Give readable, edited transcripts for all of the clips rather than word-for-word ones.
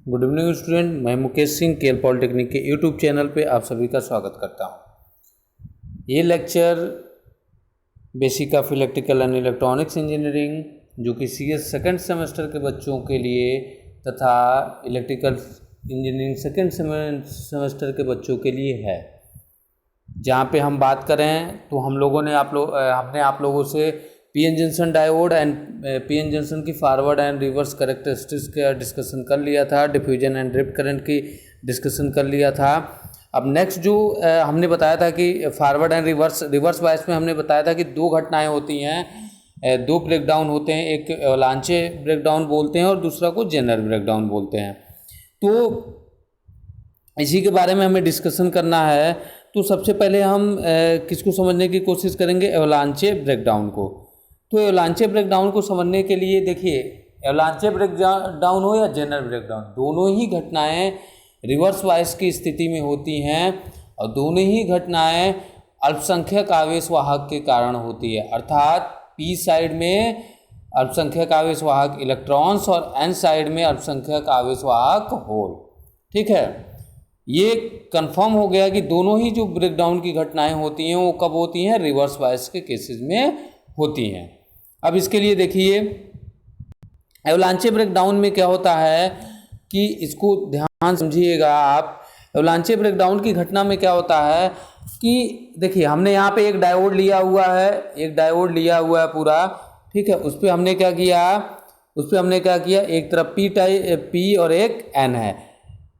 Good evening student, मैं Mukesh Singh KL polytechnic के YouTube channel पे आप सभी का स्वागत करता हूँ। ये lecture basic of electrical and electronics engineering जो कि सीएस सेकंड सेमेस्टर के बच्चों के लिए तथा इलेक्ट्रिकल इंजीनियरिंग सेकंड सेमेस्टर के बच्चों के लिए है। जहाँ पे हम बात करें तो हमने आप लोगों से PN junction diode and PN junction की फॉरवर्ड एंड रिवर्स कैरेक्टरिस्टिक्स का डिस्कशन कर लिया था, डिफ्यूजन एंड ड्रिफ्ट करंट की डिस्कशन कर लिया था। अब नेक्स्ट जो हमने बताया था कि फॉरवर्ड एंड रिवर्स बायस में हमने बताया था कि दो घटनाएं होती हैं, दो ब्रेकडाउन होते हैं, एक एवलांचे ब्रेकडाउन बोलते हैं और दूसरा को जेनर ब्रेकडाउन बोलते हैं। तो इसी के बारे में हमें डिस्कशन करना है। तो सबसे पहले हम किसको समझने की कोशिश करेंगे, एवलांचे ब्रेकडाउन को। तो एवलांचे ब्रेकडाउन को समझने के लिए देखिए, एवलांचे ब्रेकडाउन हो या जेनर ब्रेकडाउन, दोनों ही घटनाएं रिवर्स बायस की स्थिति में होती हैं और दोनों ही घटनाएं अल्पसंख्यक आवेश वाहक के कारण होती है। अर्थात पी साइड में अल्पसंख्यक आवेश वाहक इलेक्ट्रॉन्स और एन साइड में अल्पसंख्यक आवेश वाहक होल। ठीक है, ये कंफर्म हो गया कि दोनों ही जो ब्रेकडाउन की घटनाएं होती हैं वो कब होती हैं, रिवर्स बायस के केसेस में होती हैं। अब इसके लिए देखिए, एवलांचे ब्रेकडाउन में क्या होता है कि इसको ध्यान समझिएगा आप। एवलांचे ब्रेकडाउन की घटना में क्या होता है कि देखिए, हमने यहाँ पे एक डायोड लिया हुआ है, पूरा। ठीक है, उस पर हमने क्या किया, एक तरफ पी और एक एन है।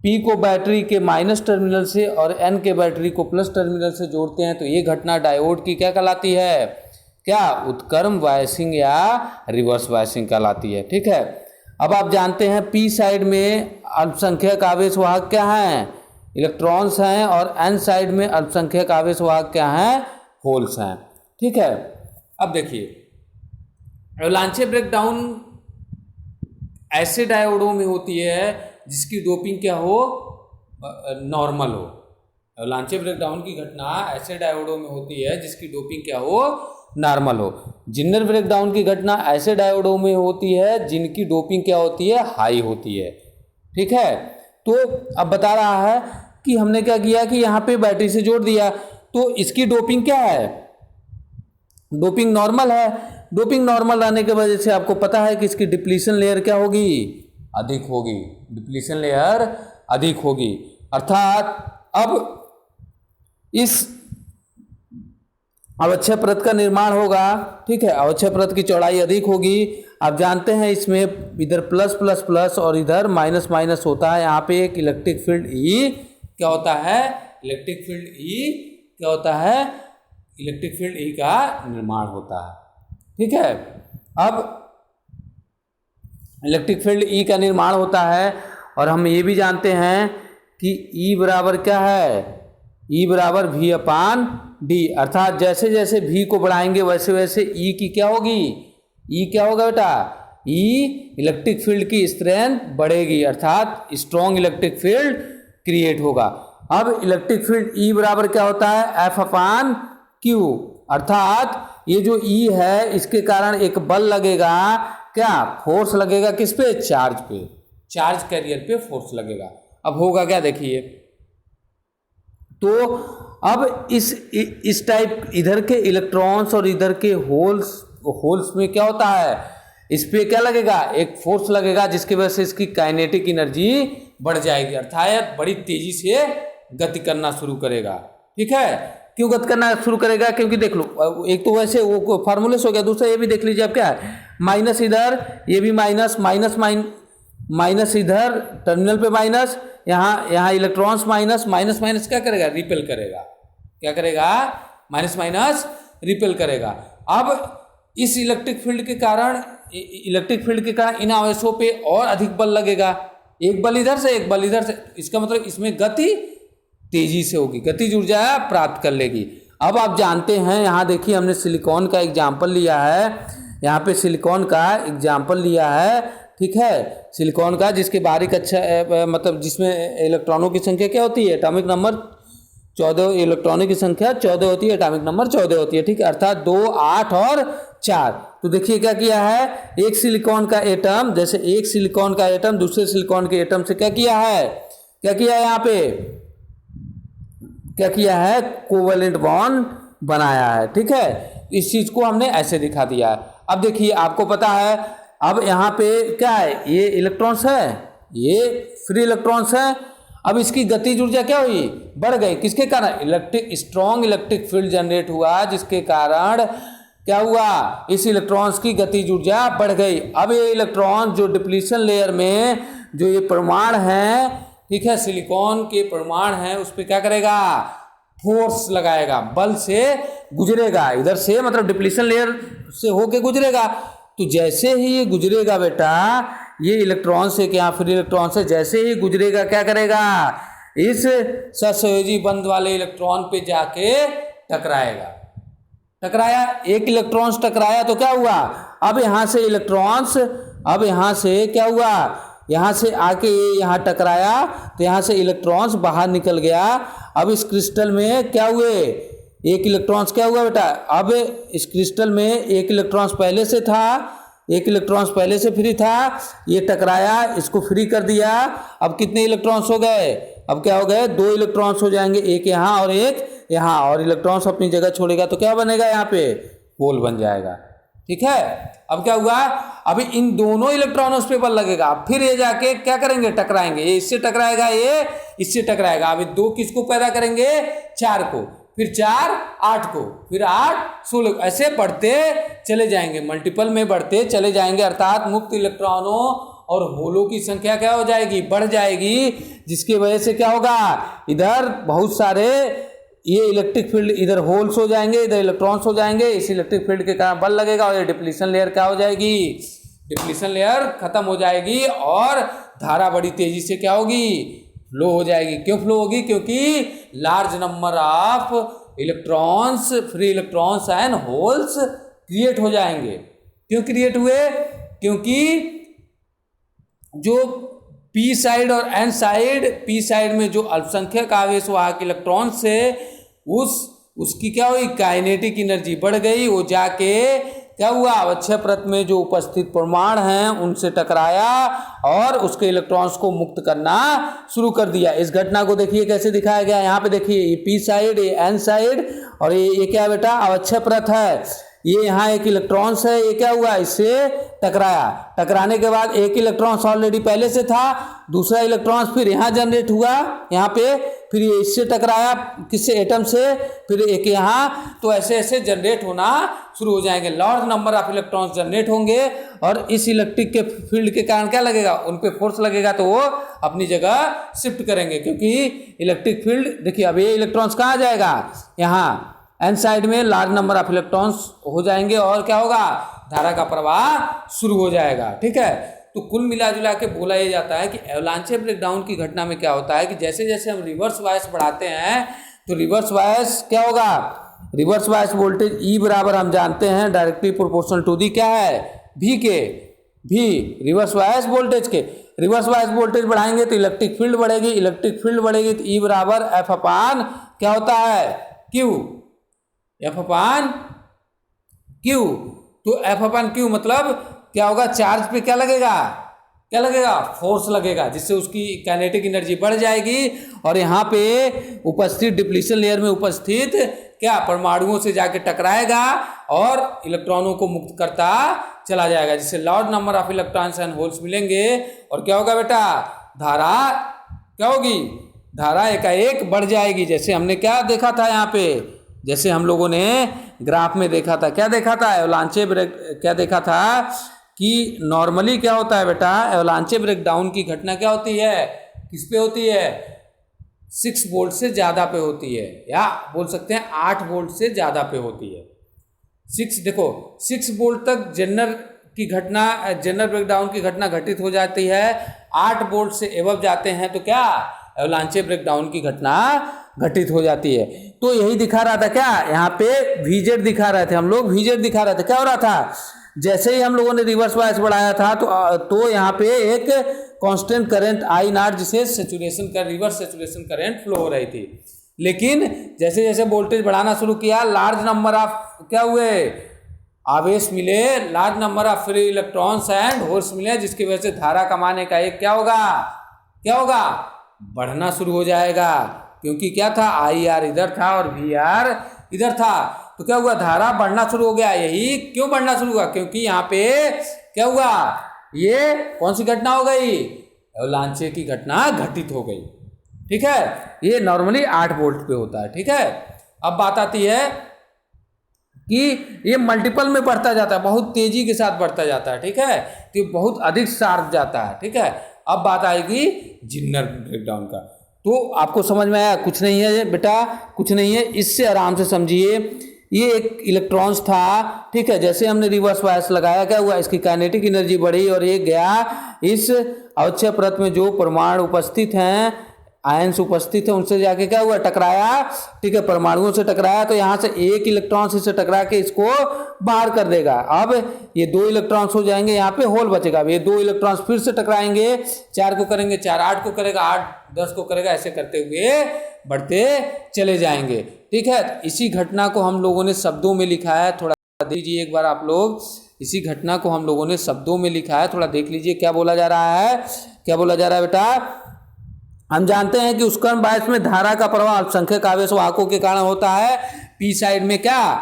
पी को बैटरी के माइनस टर्मिनल से और एन के बैटरी को प्लस टर्मिनल से जोड़ते हैं, तो ये घटना डायोड की क्या कहलाती है, उत्क्रम बायसिंग या रिवर्स बायसिंग कहलाती है। ठीक है, अब आप जानते हैं पी साइड में अल्पसंख्यक आवेश वाहक क्या हैं, इलेक्ट्रॉन्स हैं, और एन साइड में अल्पसंख्यक आवेश वाहक क्या हैं, होल्स हैं। ठीक है, अब देखिए, एवलांचे ब्रेकडाउन ऐसे डायोडों में होती है जिसकी डोपिंग क्या हो, नॉर्मल हो। एवलांचे ब्रेकडाउन की घटना ऐसे डायोडों में होती है जिसकी डोपिंग क्या हो, नॉर्मल हो। जेनर ब्रेकडाउन की घटना ऐसे डायोडों में होती है जिनकी डोपिंग क्या होती है, हाई होती है। ठीक है, तो अब बता रहा है कि हमने क्या किया कि यहाँ पे बैटरी से जोड़ दिया, तो इसकी डोपिंग क्या है, डोपिंग नॉर्मल है। डोपिंग नॉर्मल रहने की वजह से आपको पता है कि इसकी डिप्लीशन लेयर क्या होगी, अधिक होगी, डिप्लीशन लेयर अधिक होगी। अर्थात अब इस अवक्षय परत का निर्माण होगा। ठीक है, अवक्षय परत की चौड़ाई अधिक होगी। आप जानते हैं इसमें इधर प्लस प्लस प्लस और इधर माइनस माइनस होता है। यहाँ पे एक इलेक्ट्रिक फील्ड ई क्या होता है, इलेक्ट्रिक फील्ड ई का निर्माण होता है। ठीक है, अब इलेक्ट्रिक फील्ड ई का निर्माण होता है और हम ये भी जानते हैं कि ई बराबर क्या है, ई बराबर वी अपान डी। अर्थात जैसे जैसे वी को बढ़ाएंगे वैसे वैसे ई की क्या होगी, ई क्या होगा बेटा, ई इलेक्ट्रिक फील्ड की स्ट्रेंथ बढ़ेगी, अर्थात स्ट्रॉन्ग इलेक्ट्रिक फील्ड क्रिएट होगा। अब इलेक्ट्रिक फील्ड ई बराबर क्या होता है, एफ अपान क्यू। अर्थात ये जो ई है इसके कारण एक बल लगेगा, क्या फोर्स लगेगा, किस पे, चार्ज पे, चार्ज कैरियर पे फोर्स लगेगा। अब होगा क्या, देखिए, तो अब इस टाइप इधर के इलेक्ट्रॉन्स और इधर के होल्स में क्या होता है, इस पे क्या लगेगा, एक फोर्स लगेगा जिसकी वजह से इसकी काइनेटिक एनर्जी बढ़ जाएगी, अर्थात बड़ी तेजी से गति करना शुरू करेगा। ठीक है, क्यों गति करना शुरू करेगा, क्योंकि देख लो, एक तो वैसे वो फार्मूले से हो गया, दूसरा ये भी देख लीजिए आप क्या है, माइनस इधर, ये भी माइनस माइनस इधर टर्मिनल पे माइनस, यहाँ इलेक्ट्रॉन्स माइनस क्या करेगा, रिपेल करेगा, क्या करेगा, माइनस माइनस रिपेल करेगा। अब इस इलेक्ट्रिक फील्ड के कारण इन आवेशों पे और अधिक बल लगेगा, एक बल इधर से एक बल इधर से, इसका मतलब इसमें गति तेजी से होगी, गतिज ऊर्जा प्राप्त कर लेगी। अब आप जानते हैं, यहाँ देखिए हमने सिलिकॉन का एग्जाम्पल लिया है, यहाँ पे सिलिकॉन का एग्जाम्पल लिया है। ठीक है, सिलिकॉन का जिसके बारीक अच्छा मतलब जिसमें इलेक्ट्रॉनों की संख्या क्या होती है, एटॉमिक नंबर 14 इलेक्ट्रॉनों की संख्या 14 होती है, एटॉमिक नंबर 14 होती है, ठीक है, अर्थात 2, 8 और 4। तो देखिए क्या किया है, एक सिलिकॉन का एटम, जैसे एक सिलिकॉन का एटम दूसरे सिलिकॉन के एटम से क्या किया है, यहाँ पे क्या किया है, कोवेलेंट बॉन्ड बनाया है, ठीक है। इस चीज को हमने ऐसे दिखा दिया है। अब देखिए आपको पता है, अब यहाँ पे क्या है, ये इलेक्ट्रॉन्स है, ये फ्री इलेक्ट्रॉन्स है। अब इसकी गतिज ऊर्जा क्या हुई, बढ़ गई, किसके कारण, स्ट्रॉन्ग इलेक्ट्रिक फील्ड जनरेट हुआ, जिसके कारण क्या हुआ, इस इलेक्ट्रॉन्स की गतिज ऊर्जा बढ़ गई। अब ये इलेक्ट्रॉन जो डिप्लीशन लेयर में जो ये परमाणु है, ठीक है, सिलिकॉन के परमाणु है, उस पर क्या करेगा, फोर्स लगाएगा, बल से गुजरेगा, इधर से मतलब डिप्लीशन लेयर से होके गुजरेगा। तो जैसे ही ये गुजरेगा बेटा, ये इलेक्ट्रॉन से क्या, फ्री इलेक्ट्रॉन से जैसे ही गुजरेगा क्या करेगा, इस सहसंयोजी बंध वाले इलेक्ट्रॉन पे जाके टकराएगा। टकराया, एक इलेक्ट्रॉन्स टकराया तो क्या हुआ, अब यहाँ से इलेक्ट्रॉन्स, अब यहाँ से क्या हुआ, यहाँ से आके ये यहाँ टकराया, तो यहाँ से इलेक्ट्रॉन्स बाहर निकल गया। अब इस क्रिस्टल में क्या हुए, एक इलेक्ट्रॉन्स क्या हुआ बेटा, अब इस क्रिस्टल में एक इलेक्ट्रॉन्स पहले से था, एक इलेक्ट्रॉन्स पहले से फ्री था, ये टकराया, इसको फ्री कर दिया। अब कितने इलेक्ट्रॉन्स हो गए, अब क्या हो गए, 2 इलेक्ट्रॉन्स हो जाएंगे, एक यहाँ और एक यहाँ, और इलेक्ट्रॉन्स अपनी जगह छोड़ेगा तो क्या बनेगा, यहाँ पे होल बन जाएगा, ठीक है। अब क्या हुआ, अभी इन दोनों इलेक्ट्रॉनों पे बल लगेगा, फिर ये जाके क्या करेंगे, टकराएंगे, ये इससे टकराएगा, ये इससे टकराएगा। अभी 2 किसको पैदा करेंगे, 4 को, फिर 4 8 को, फिर 8 16, ऐसे बढ़ते चले जाएंगे, मल्टीपल में बढ़ते चले जाएंगे, अर्थात मुक्त इलेक्ट्रॉनों और होलों की संख्या क्या हो जाएगी, बढ़ जाएगी, जिसकी वजह से क्या होगा, इधर बहुत सारे ये इलेक्ट्रिक फील्ड, इधर होल्स हो जाएंगे, इधर इलेक्ट्रॉन्स हो जाएंगे, इस इलेक्ट्रिक फील्ड के कारण बल लगेगा, और ये डिप्लीशन लेयर क्या हो जाएगी, डिप्लीशन लेयर खत्म हो जाएगी, और धारा बड़ी तेजी से क्या होगी, फ्लो हो जाएगी। क्यों फ्लो होगी, क्योंकि large number of electrons, free electrons and holes create हो जाएंगे। क्यों क्रिएट हुए, क्योंकि जो पी साइड और एन साइड, पी साइड में जो अल्पसंख्यक आवेश वाहक इलेक्ट्रॉन से उसकी क्या हुई, काइनेटिक एनर्जी बढ़ गई, वो जाके क्या हुआ, अवक्षय परत में जो उपस्थित परमाणु हैं उनसे टकराया और उसके इलेक्ट्रॉन्स को मुक्त करना शुरू कर दिया। इस घटना को देखिए कैसे दिखाया गया, यहाँ पे देखिए, ये पी साइड, ये एन साइड, और ये क्या बेटा, अवक्षय परत है, ये यहाँ एक इलेक्ट्रॉन्स है, ये क्या हुआ, इससे टकराया, टकराने के बाद एक इलेक्ट्रॉन्स ऑलरेडी पहले से था, दूसरा इलेक्ट्रॉन्स फिर यहाँ जनरेट हुआ, यहाँ पे, फिर ये इससे टकराया, किससे, एटम से, फिर एक यहाँ, तो ऐसे ऐसे जनरेट होना शुरू हो जाएंगे, large number of electrons generate होंगे, और इस इलेक्ट्रिक के फील्ड के कारण क्या लगेगा, उन पे फोर्स लगेगा, तो वो अपनी जगह शिफ्ट करेंगे, क्योंकि इलेक्ट्रिक फील्ड, देखिए अब ये इलेक्ट्रॉन्स कहाँ जाएगा, यहाँ एन साइड में लार्ज नंबर ऑफ इलेक्ट्रॉन्स हो जाएंगे, और क्या होगा, धारा का प्रवाह शुरू हो जाएगा, ठीक है। तो कुल मिला जुला के बोला यह जाता है कि एवलांचे ब्रेकडाउन की घटना में क्या होता है कि जैसे जैसे हम रिवर्स बायस बढ़ाते हैं, तो रिवर्स बायस क्या होगा, रिवर्स बायस वोल्टेज ई बराबर हम जानते हैं डायरेक्टली प्रोपोर्शनल टू दी क्या है, भी के, भी रिवर्स बायस वोल्टेज के, रिवर्स बायस वोल्टेज बढ़ाएंगे तो इलेक्ट्रिक फील्ड बढ़ेगी, इलेक्ट्रिक फील्ड बढ़ेगी तो ई बराबर एफ अपान क्या होता है, क्यू, एफ अपान क्यू। तो एफ अपान क्यू मतलब क्या होगा, चार्ज पे क्या लगेगा, क्या लगेगा, फोर्स लगेगा, जिससे उसकी काइनेटिक एनर्जी बढ़ जाएगी, और यहाँ पे उपस्थित डिप्लीशन लेयर में उपस्थित क्या परमाणुओं से जाके टकराएगा और इलेक्ट्रॉनों को मुक्त करता चला जाएगा, जिससे large number of electrons and holes मिलेंगे, और क्या होगा बेटा, धारा क्या होगी, धारा एकाएक बढ़ जाएगी। जैसे हमने क्या देखा था यहाँ पे, जैसे हम लोगों ने ग्राफ में देखा था, क्या देखा था, एवलांचे ब्रेक, क्या देखा था कि नॉर्मली क्या होता है बेटा, एवलांचे ब्रेकडाउन की घटना क्या होती है, किस पे होती है, 6 वोल्ट से ज़्यादा पे होती है, या बोल सकते हैं 8 वोल्ट से ज़्यादा पे होती है। 6 देखो 6 वोल्ट तक जनरल की घटना, जनरल ब्रेकडाउन की घटना घटित हो जाती है, 8 वोल्ट से एबव जाते हैं तो क्या, एवलांचे ब्रेकडाउन की घटना घटित हो जाती है। तो यही दिखा रहा था क्या, यहाँ पे वीजेड दिखा रहे थे हम लोग, वीजेड दिखा रहे थे, क्या हो रहा था, जैसे ही हम लोगों ने रिवर्स बायस बढ़ाया था तो यहाँ पे एक कांस्टेंट करंट आई नॉट, जिसे सैचुरेशन का रिवर्स सैचुरेशन करंट फ्लो हो रही थी, लेकिन जैसे जैसे वोल्टेज बढ़ाना शुरू किया, लार्ज नंबर ऑफ क्या हुए, आवेश मिले, large number of free electrons and holes मिले, जिसकी वजह से धारा कमाने का एक क्या होगा, बढ़ना शुरू हो जाएगा। क्योंकि क्या था, आई आर इधर था और वी आर इधर था, तो क्या हुआ, धारा बढ़ना शुरू हो गया। यही क्यों बढ़ना शुरू हुआ, क्योंकि यहाँ पे क्या हुआ, ये कौन सी घटना हो गई, एवलांचे की घटना घटित हो गई। ठीक है, ये नॉर्मली 8 वोल्ट पे होता है। ठीक है, अब बात आती है कि ये मल्टीपल में बढ़ता जाता है, बहुत तेजी के साथ बढ़ता जाता है। ठीक है, तो ये बहुत अधिक शार्प जाता है। ठीक है, अब बात आएगी जिन्नर ब्रेकडाउन का। तो आपको समझ में आया, कुछ नहीं है बेटा, कुछ नहीं है, इससे आराम से समझिए। ये एक इलेक्ट्रॉन्स था, ठीक है, जैसे हमने रिवर्स बायस लगाया, क्या हुआ, इसकी काइनेटिक एनर्जी बढ़ी और ये गया इस अवक्षय परत में जो परमाणु उपस्थित हैं, आयंस उपस्थित है, उनसे जाके क्या हुआ, टकराया। ठीक है, परमाणुओं से टकराया, तो यहाँ से एक इलेक्ट्रॉन से टकरा के इसको बाहर कर देगा। अब ये 2 इलेक्ट्रॉन्स हो जाएंगे, यहाँ पे होल बचेगा। अब ये 2 इलेक्ट्रॉन्स फिर से टकराएंगे, 4 को करेंगे 4, 8 को करेगा 8, 10 को करेगा, ऐसे करते हुए बढ़ते चले जाएंगे। ठीक है, इसी घटना को हम लोगों ने शब्दों में लिखा है, थोड़ा देख लीजिए एक बार आप लोग। इसी घटना को हम लोगों ने शब्दों में लिखा है, थोड़ा देख लीजिए क्या बोला जा रहा है, क्या बोला जा रहा है बेटा। हम जानते हैं कि उत्क्रमण बायस में धारा का प्रवाह अल्पसंख्यक आवेश वाहकों के कारण होता है। पी साइड में क्या,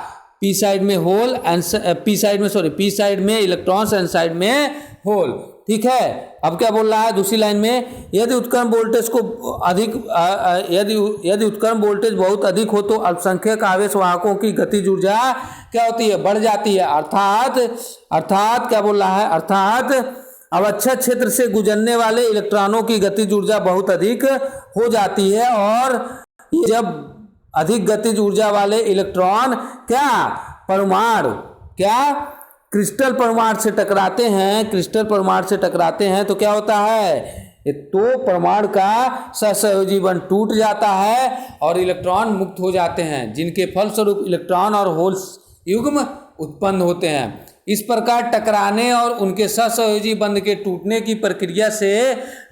पी साइड में होल, पी साइड में इलेक्ट्रॉन्स, एन साइड में होल। ठीक है, अब क्या बोल रहा है दूसरी लाइन में, यदि उत्क्रमण वोल्टेज को अधिक यदि उत्क्रमण वोल्टेज बहुत अधिक हो तो अल्पसंख्यक आवेश वाहकों की गतिज ऊर्जा क्या होती है, बढ़ जाती है। अर्थात क्या बोल रहा है, अर्थात अवक्षय क्षेत्र से गुजरने वाले इलेक्ट्रॉनों की गतिज ऊर्जा बहुत अधिक हो जाती है, और जब अधिक गतिज ऊर्जा वाले इलेक्ट्रॉन क्या, परमाणु क्या, क्रिस्टल परमाणु से टकराते हैं, तो क्या होता है, तो परमाणु का सहसंयोजी बंध टूट जाता है और इलेक्ट्रॉन मुक्त हो जाते हैं, जिनके फलस्वरूप इलेक्ट्रॉन और होल्स युग्म उत्पन्न होते हैं। इस प्रकार टकराने और उनके सहसंयोजी बंध के टूटने की प्रक्रिया से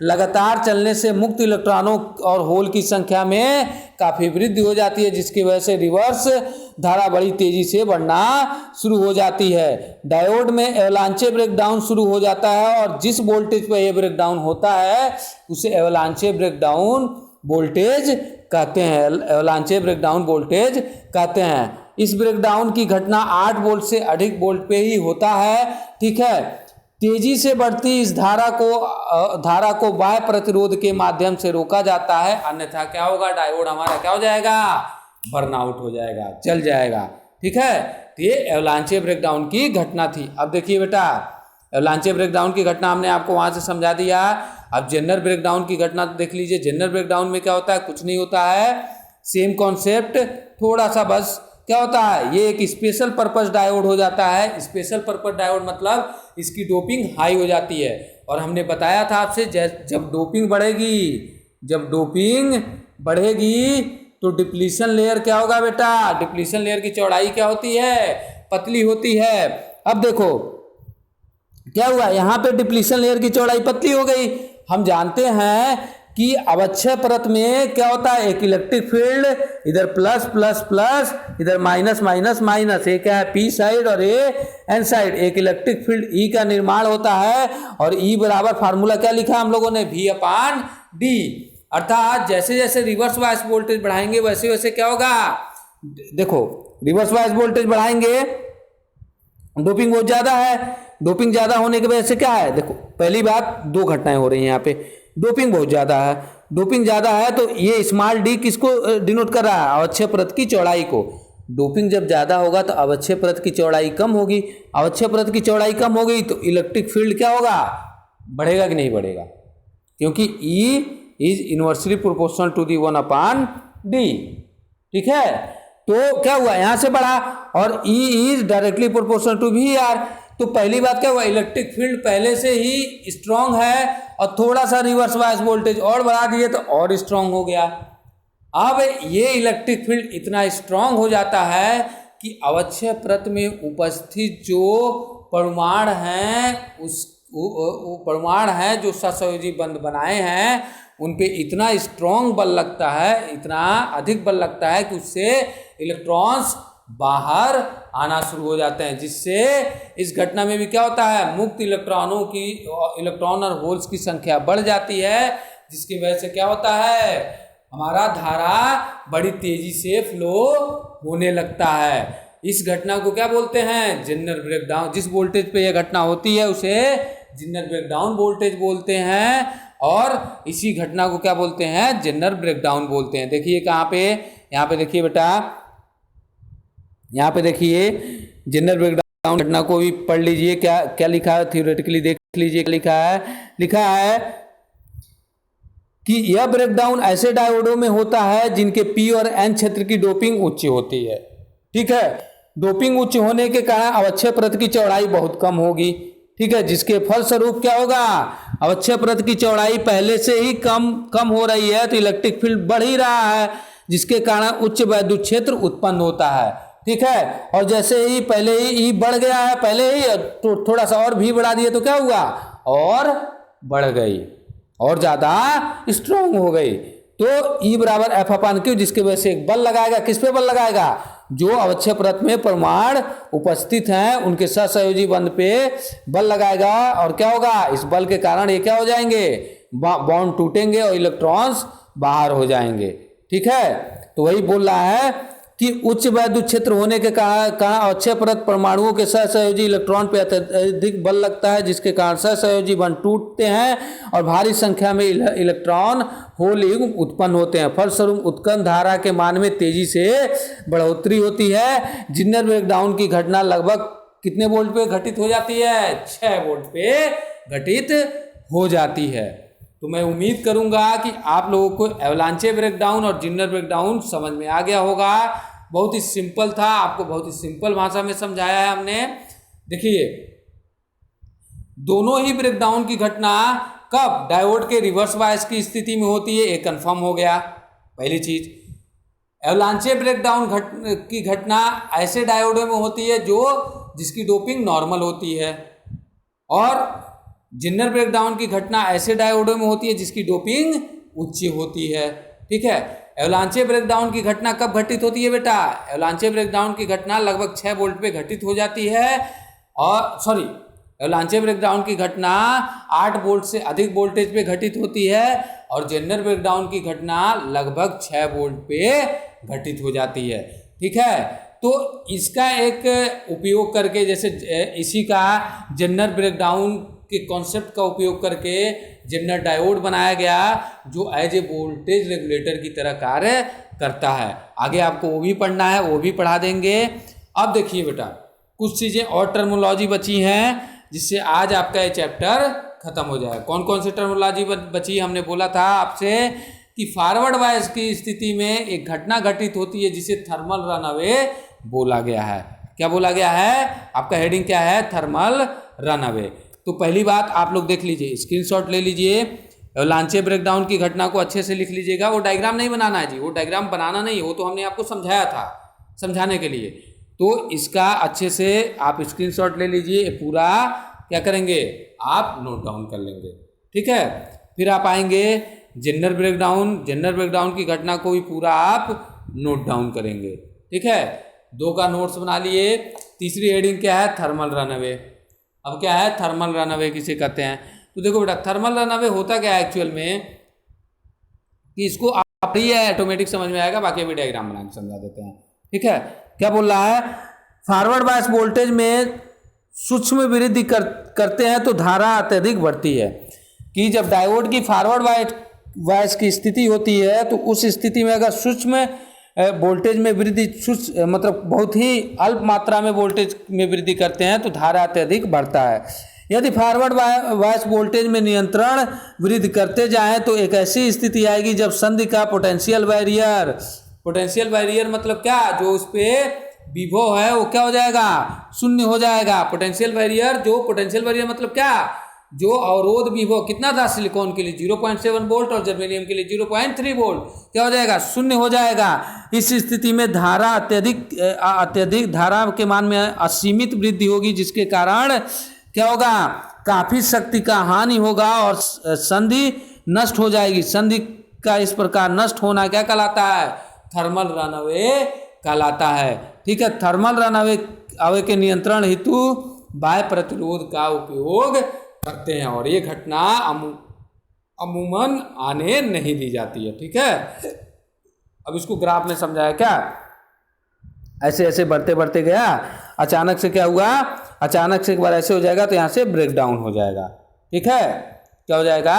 लगातार चलने से मुक्त इलेक्ट्रॉनों और होल की संख्या में काफ़ी वृद्धि हो जाती है, जिसकी वजह से रिवर्स धारा बड़ी तेजी से बढ़ना शुरू हो जाती है। डायोड में एवलांचे ब्रेकडाउन शुरू हो जाता है, और जिस वोल्टेज पर यह ब्रेकडाउन होता है उसे एवलांचे ब्रेकडाउन वोल्टेज कहते हैं, एवलांचे ब्रेकडाउन वोल्टेज कहते हैं। इस ब्रेकडाउन की घटना 8 वोल्ट से अधिक वोल्ट पे ही होता है। ठीक है, तेजी से बढ़ती इस धारा को बाह्य प्रतिरोध के माध्यम से रोका जाता है, अन्यथा क्या होगा, डायोड हमारा क्या हो जाएगा, बर्नआउट हो जाएगा, जल जाएगा। ठीक है, तो ये एवलांचे ब्रेकडाउन की घटना थी। अब देखिए बेटा, एवलांचे ब्रेकडाउन की घटना हमने आपको वहां से समझा दिया। अब जेनर ब्रेकडाउन की घटना देख लीजिए। जेनर ब्रेकडाउन में क्या होता है, कुछ नहीं होता है, सेम कॉन्सेप्ट, थोड़ा सा बस क्या होता है, ये एक स्पेशल पर्पस डायोड हो जाता है। स्पेशल पर्पस डायोड मतलब इसकी डोपिंग हाई हो जाती है, और हमने बताया था आपसे जब डोपिंग बढ़ेगी तो डिप्लीशन लेयर क्या होगा बेटा, डिप्लीशन लेयर की चौड़ाई क्या होती है, पतली होती है। अब देखो क्या हुआ, यहाँ पे डिप्लीशन लेयर की चौड़ाई पतली हो गई। हम जानते हैं कि अवक्षय परत में क्या होता है, एक इलेक्ट्रिक फील्ड, इधर प्लस प्लस प्लस, इधर माइनस माइनस माइनस, एक क्या है पी साइड और ए एन साइड, एक इलेक्ट्रिक फील्ड ई का निर्माण होता है। और ई बराबर फार्मूला क्या लिखा हम लोगों ने, V अपान डी। अर्थात जैसे जैसे रिवर्स बायस वोल्टेज बढ़ाएंगे वैसे वैसे क्या होगा, देखो रिवर्स बायस वोल्टेज बढ़ाएंगे, डोपिंग बहुत ज्यादा है, डोपिंग ज्यादा होने की वजह से क्या है, देखो पहली बात 2 घटनाएं हो रही हैं यहाँ पे, डोपिंग बहुत ज्यादा है, डोपिंग ज्यादा है तो ये स्मॉल डी किसको डिनोट कर रहा है, अवक्षय परत की चौड़ाई को। डोपिंग जब ज्यादा होगा तो अवक्षय परत की चौड़ाई कम होगी, अवक्षय परत की चौड़ाई कम होगी तो इलेक्ट्रिक फील्ड क्या होगा, बढ़ेगा कि नहीं बढ़ेगा, क्योंकि E is inversely proportional to the 1 upon D. ठीक है, तो क्या हुआ, यहां से बढ़ा, और E is directly proportional to VR। तो पहली बात क्या हुआ, इलेक्ट्रिक फील्ड पहले से ही स्ट्रांग है, और थोड़ा सा रिवर्स बायस वोल्टेज और बढ़ा दिए तो और स्ट्रांग हो गया। अब ये इलेक्ट्रिक फील्ड इतना स्ट्रांग हो जाता है कि अवक्षय परत में उपस्थित जो परमाणु हैं जो सहसंयोजी बंध बनाए हैं उन पे इतना स्ट्रॉन्ग बल लगता है, इतना अधिक बल लगता है कि उससे इलेक्ट्रॉन्स बाहर आना शुरू हो जाते हैं, जिससे इस घटना में भी क्या होता है, मुक्त इलेक्ट्रॉन और होल्स की संख्या बढ़ जाती है, जिसकी वजह से क्या होता है, हमारा धारा बड़ी तेजी से फ्लो होने लगता है। इस घटना को क्या बोलते हैं, जेनर ब्रेकडाउन। जिस वोल्टेज पे यह घटना होती है उसे जेनर ब्रेकडाउन वोल्टेज बोलते हैं, और इसी घटना को क्या बोलते हैं, जेनर ब्रेकडाउन बोलते हैं। देखिए कहाँ पे, यहाँ पे देखिए बेटा, यहाँ पे देखिए जेनर ब्रेकडाउन घटना को भी पढ़ लीजिए, क्या क्या लिखा है, थ्योरेटिकली देख लीजिए क्या लिखा है कि यह ब्रेकडाउन ऐसे डायोडों में होता है जिनके पी और एन क्षेत्र की डोपिंग उच्च होती है। ठीक है, डोपिंग उच्च होने के कारण अवक्षय परत की चौड़ाई बहुत कम होगी। ठीक है, जिसके फलस्वरूप क्या होगा, अवक्षय परत की चौड़ाई पहले से ही कम हो रही है, तो इलेक्ट्रिक फील्ड बढ़ ही रहा है, जिसके कारण उच्च वैद्युत क्षेत्र उत्पन्न होता है। ठीक है, और जैसे ही पहले ही ई बढ़ गया है, पहले ही तो थोड़ा सा और भी बढ़ा दिए तो क्या हुआ, और बढ़ गई और ज्यादा स्ट्रांग हो गई। तो ई बराबर एफ अपान क्यू, जिसकी वजह से एक बल लगाएगा, किस पे बल लगाएगा, जो अवक्षय परत में परमाणु उपस्थित हैं उनके सहसंयोजी बंध पे बल लगाएगा, और क्या होगा, इस बल के कारण ये क्या हो जाएंगे, बॉन्ड टूटेंगे और इलेक्ट्रॉन्स बाहर हो जाएंगे। ठीक है, तो वही बोल रहा है कि उच्च वैद्युत क्षेत्र होने के कारण अवक्षय परत परमाणुओं के सहसंयोजी इलेक्ट्रॉन पे अत्यधिक बल लगता है, जिसके कारण सहसंयोजी बंध टूटते हैं और भारी संख्या में इलेक्ट्रॉन होल युग्म उत्पन्न होते हैं। फलस्वरूप उत्पन्न धारा के मान में तेजी से बढ़ोतरी होती है। जेनर ब्रेकडाउन की घटना लगभग कितने वोल्ट पे घटित हो जाती है, 6 वोल्ट पे घटित हो जाती है। तो मैं उम्मीद करूंगा कि आप लोगों को एवलांचे ब्रेकडाउन और जेनर ब्रेकडाउन समझ में आ गया होगा। बहुत ही सिंपल था, आपको बहुत ही सिंपल भाषा में समझाया है हमने। देखिए, दोनों ही ब्रेकडाउन की घटना कब डायोड के रिवर्स बायस की स्थिति में होती है, ये कंफर्म हो गया। पहली चीज, एवलांचे ब्रेकडाउन की घटना ऐसे डायोडों में होती है जिसकी डोपिंग नॉर्मल होती है, और जेनर ब्रेकडाउन की घटना ऐसे डायोडों में होती है जिसकी डोपिंग उच्च होती है। ठीक है, एवलांचे ब्रेकडाउन की घटना कब घटित होती है बेटा, एवलांचे ब्रेकडाउन की घटना लगभग 6 वोल्ट पे घटित हो जाती है, और एवलांचे ब्रेकडाउन की घटना 8 वोल्ट से अधिक वोल्टेज पे घटित होती है, और जेनर ब्रेकडाउन की घटना लगभग 6 वोल्ट पे घटित हो जाती है। ठीक है, तो इसका एक उपयोग करके, जैसे इसी का जेनर ब्रेकडाउन के कॉन्सेप्ट का उपयोग करके जेनर डायोड बनाया गया, जो एज ए वोल्टेज रेगुलेटर की तरह कार्य करता है। आगे आपको वो भी पढ़ना है, वो भी पढ़ा देंगे। अब देखिए बेटा, कुछ चीज़ें और टर्मोलॉजी बची हैं जिससे आज आपका ये चैप्टर खत्म हो जाए। कौन कौन सी टर्मोलॉजी बची, हमने बोला था आपसे कि फॉरवर्ड बायस की स्थिति में एक घटना घटित होती है जिसे थर्मल रनअवे बोला गया है। क्या बोला गया है, आपका हेडिंग क्या है, थर्मल रनअवे। तो पहली बात आप लोग देख लीजिए, स्क्रीनशॉट ले लीजिए, एवलांचे ब्रेकडाउन की घटना को अच्छे से लिख लीजिएगा। वो डायग्राम नहीं बनाना है जी, वो डायग्राम बनाना नहीं, वो तो हमने आपको समझाया था समझाने के लिए। तो इसका अच्छे से आप स्क्रीनशॉट ले लीजिए, पूरा क्या करेंगे, आप नोट डाउन कर लेंगे। ठीक है, फिर आप आएंगे जेनर ब्रेकडाउन की घटना को भी पूरा आप नोट डाउन करेंगे। ठीक है, 2 का नोट्स बना लिए। तीसरी हेडिंग क्या है, थर्मल रनअवे। अब क्या है, थर्मल रनअवे किसे कहते हैं, तो देखो बेटा, थर्मल रनअवे होता क्या है एक्चुअल में, कि इसको आप ही ऑटोमेटिक समझ में आएगा, बाकी अभी डायग्राम बना के समझा देते हैं। ठीक है, क्या बोल रहा है, फॉरवर्ड बायस वोल्टेज में सूक्ष्म वृद्धि करते हैं तो धारा अत्यधिक बढ़ती है। कि जब डायोड की फॉरवर्ड बायस की स्थिति होती है तो उस स्थिति में अगर सूक्ष्म वोल्टेज में वृद्धि मतलब बहुत ही अल्प मात्रा में वोल्टेज में वृद्धि करते हैं तो धारा अत्यधिक बढ़ता है। यदि फॉरवर्ड बायस वोल्टेज में नियंत्रण वृद्धि करते जाएं तो एक ऐसी स्थिति आएगी जब संधि का पोटेंशियल बैरियर मतलब क्या, जो उस पर विभव है वो क्या हो जाएगा, शून्य हो जाएगा। पोटेंशियल बैरियर मतलब क्या, जो अवरोध विभव कितना था सिलिकॉन के लिए 0.7 वोल्ट और जर्मेनियम के लिए 0.3 वोल्ट, क्या हो जाएगा, शून्य हो जाएगा। इस स्थिति में धारा अत्यधिक धारा के मान में असीमित वृद्धि होगी, जिसके कारण क्या होगा, काफी शक्ति का हानि होगा और संधि नष्ट हो जाएगी। संधि का इस प्रकार नष्ट होना क्या कहलाता है? थर्मल रनअवे कहलाता है। ठीक है, थर्मल रनअवे के नियंत्रण हेतु बाह्य प्रतिरोध का उपयोग करते हैं और ये घटना अमूमन आने नहीं दी जाती है। ठीक है, अब इसको ग्राफ में समझाया क्या, ऐसे ऐसे बढ़ते बढ़ते गया, अचानक से क्या हुआ, अचानक से एक बार ऐसे हो जाएगा तो यहाँ से ब्रेक डाउन हो जाएगा। ठीक है, क्या हो जाएगा?